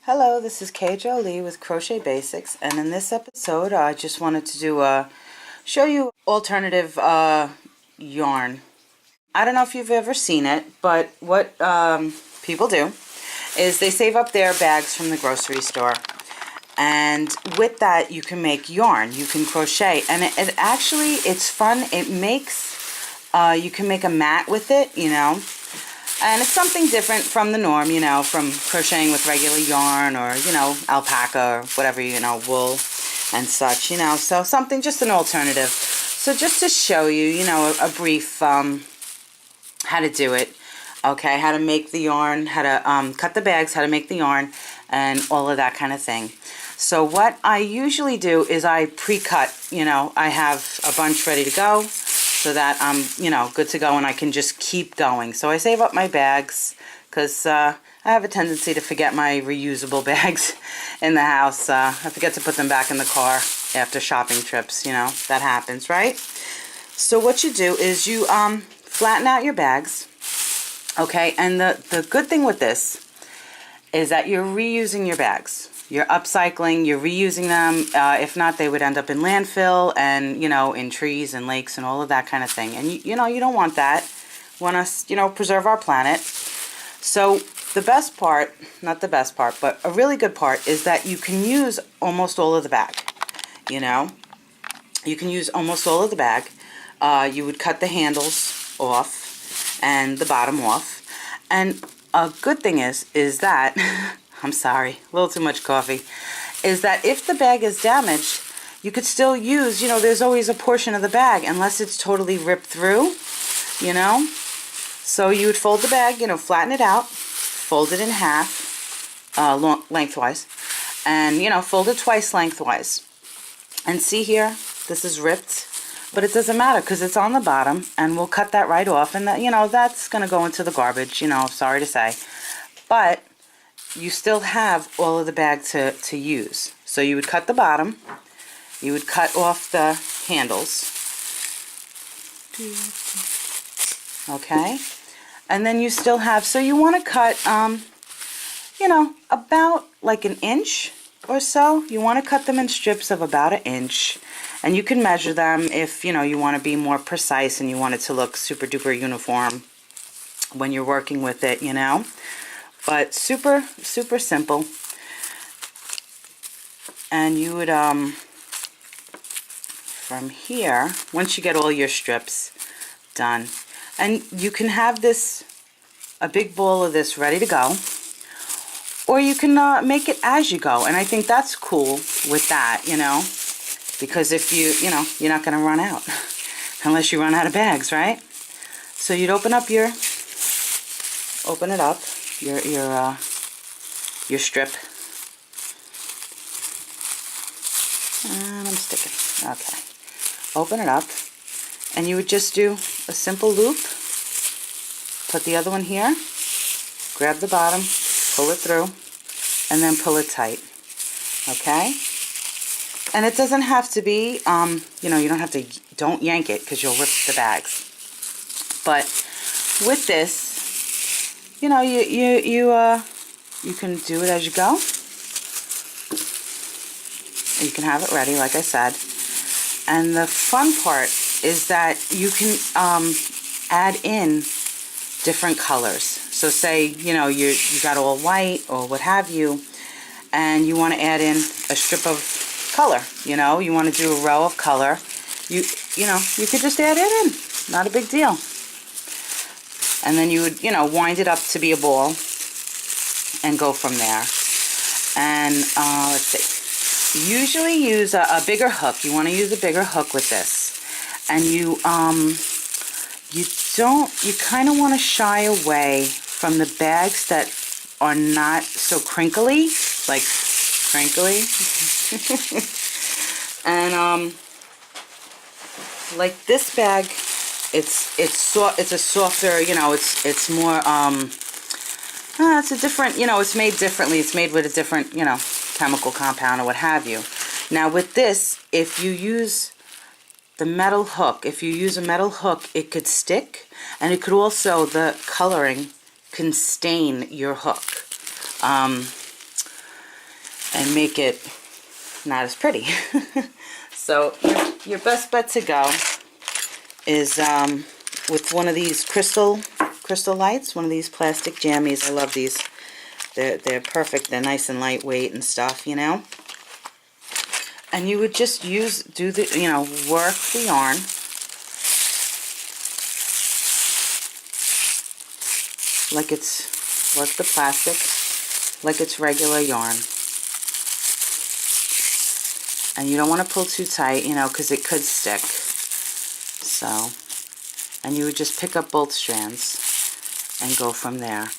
Hello, this is Jolie with Crochet Basics, and in this episode I just wanted to show you alternative yarn. I don't know if you've ever seen it, but what people do is they save up their bags from the grocery store, and with that you can make yarn, you can crochet, and it actually, it's fun. It makes, you can make a mat with it, you know. And it's something different from the norm, you know, from crocheting with regular yarn or, you know, alpaca or whatever, you know, wool and such, you know. So something, just an alternative. So just to show you, you know, a brief how to do it, okay, how to make the yarn, how to cut the bags, how to make the yarn, and all of that kind of thing. So what I usually do is I pre-cut, you know, I have a bunch ready to go, so that I'm, you know, good to go and I can just keep going. So I save up my bags because I have a tendency to forget my reusable bags in the house. I forget to put them back in the car after shopping trips, you know, that happens, right? So what you do is you flatten out your bags, okay? And the good thing with this is that you're reusing your bags. You're upcycling, you're reusing them. If not, they would end up in landfill and, you know, in trees and lakes and all of that kind of thing. And, you know, you don't want that. You want us, you know, preserve our planet. So the best part, not the best part, but a really good part is that you can use almost all of the bag, you know. You can use almost all of the bag. You would cut the handles off and the bottom off. And a good thing is that... I'm sorry, a little too much coffee, is that if the bag is damaged, you could still use, you know, there's always a portion of the bag, unless it's totally ripped through, you know. So you would fold the bag, you know, flatten it out, fold it in half, lengthwise, and, you know, fold it twice lengthwise. And see here, this is ripped, but it doesn't matter because it's on the bottom, and we'll cut that right off, and that, you know, that's going to go into the garbage, you know, sorry to say. But you still have all of the bag to use. So you would cut the bottom, you would cut off the handles, okay, and then you still have, so you want to cut, you know, about like an inch or so. You want to cut them in strips of about an inch, and you can measure them if, you know, you want to be more precise and you want it to look super duper uniform when you're working with it, you know. But super, super simple. And you would, from here, once you get all your strips done, and you can have this, a big ball of this ready to go, or you can make it as you go. And I think that's cool with that, you know, because if you know, you're not going to run out unless you run out of bags, right? So you'd open it up, your strip, and I'm sticking, okay, open it up, and you would just do a simple loop, put the other one here, grab the bottom, pull it through, and then pull it tight, okay? And it doesn't have to be, you know, you don't have to, don't yank it because you'll rip the bags, but with this, you know, you can do it as you go. You can have it ready, like I said. And the fun part is that you can add in different colors. So say, you know, you got all white or what have you, and you want to add in a strip of color. You know, you want to do a row of color. You know, you could just add it in. Not a big deal. And then you would, you know, wind it up to be a ball and go from there. And let's see. Usually use a bigger hook. You want to use a bigger hook with this. And you kind of want to shy away from the bags that are not so crinkly, like crinkly. And like this bag, it's a softer, you know, it's more it's a different, you know, it's made differently. It's made with a different, you know, chemical compound or what have you. Now with this, if you use the metal hook, it could stick, and it could also, the coloring can stain your hook. and make it not as pretty. So your best bet to go is with one of these crystal lights, one of these plastic jammies. I love these. They're perfect. They're nice and lightweight and stuff, you know. And you would just work the yarn. Work the plastic like it's regular yarn. And you don't want to pull too tight, you know, because it could stick. So, and you would just pick up both strands and go from there.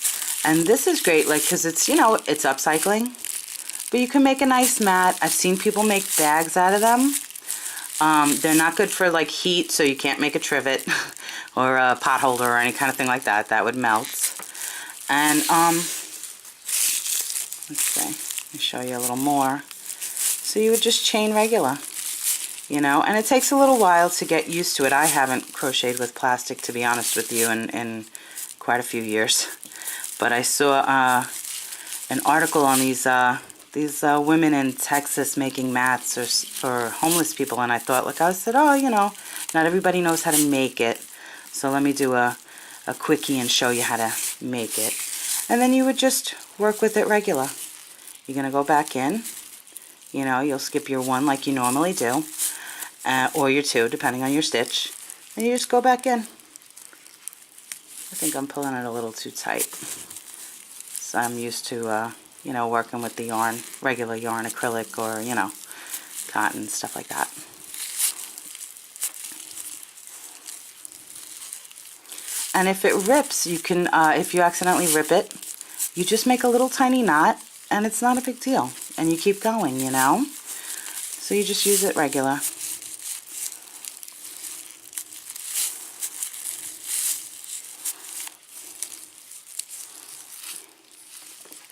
And this is great, like, because it's, you know, it's upcycling. But you can make a nice mat. I've seen people make bags out of them. They're not good for, like, heat, so you can't make a trivet or a pot holder or any kind of thing like that. That would melt. And, let's see. Let me show you a little more. So you would just chain regular, you know, and it takes a little while to get used to it. I haven't crocheted with plastic, to be honest with you, in quite a few years. But I saw an article on these women in Texas making mats for homeless people, and I thought, like, I said, oh, you know, not everybody knows how to make it, so let me do a quickie and show you how to make it. And then you would just work with it regular. You're going to go back in. You know, you'll skip your one like you normally do, or your two, depending on your stitch, and you just go back in. I think I'm pulling it a little too tight. So I'm used to, you know, working with the yarn, regular yarn, acrylic, or, you know, cotton, stuff like that. And if it rips, you can, if you accidentally rip it, you just make a little tiny knot, and it's not a big deal. And you keep going, you know? So you just use it regular.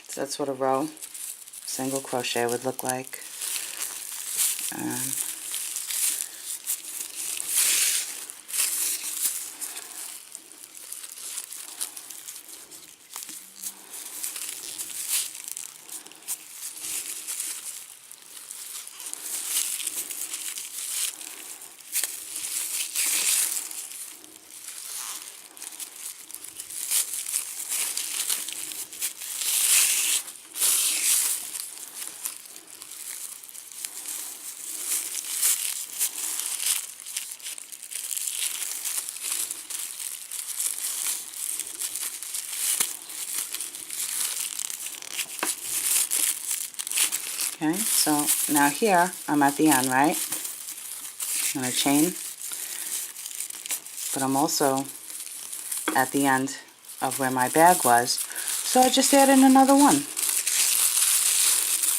So that's what a row single crochet would look like. Okay, so now here I'm at the end, right? I'm going to chain, but I'm also at the end of where my bag was, so I just added another one,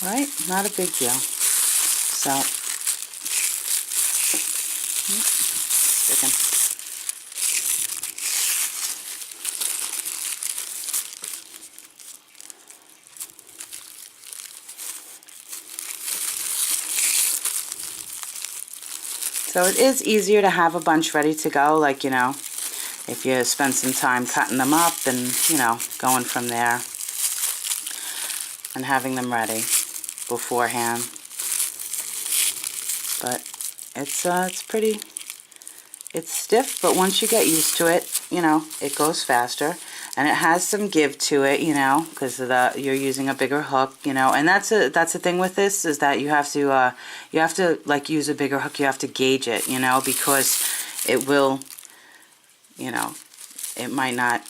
right? Not a big deal. So, sticking. So it is easier to have a bunch ready to go, like, you know, if you spend some time cutting them up and, you know, going from there and having them ready beforehand. But it's pretty, it's stiff, but once you get used to it, you know, it goes faster. And it has some give to it, you know, because you're using a bigger hook, you know. And that's the thing with this, is that you have to like use a bigger hook. You have to gauge it, you know, because it will, you know, it might not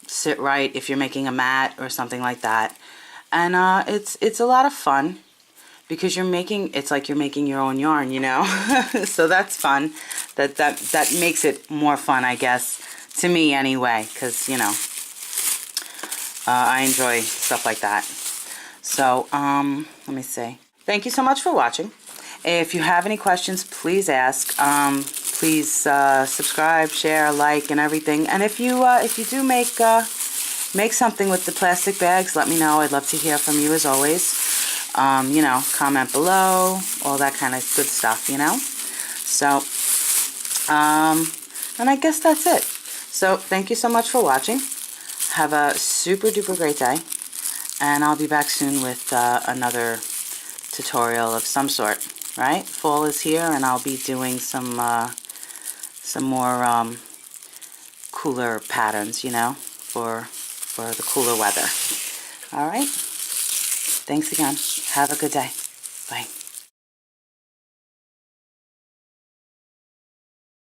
sit right if you're making a mat or something like that. And it's a lot of fun, because it's like you're making your own yarn, you know. So that's fun. That makes it more fun, I guess. To me anyway, because, you know, I enjoy stuff like that. So, let me see. Thank you so much for watching. If you have any questions, please ask. Please subscribe, share, like, and everything. And if you do make something with the plastic bags, let me know. I'd love to hear from you, as always. You know, comment below, all that kind of good stuff, you know. So, and I guess that's it. So, thank you so much for watching. Have a super duper great day. And I'll be back soon with another tutorial of some sort, right? Fall is here, and I'll be doing some more cooler patterns, you know, for the cooler weather. All right. Thanks again. Have a good day. Bye.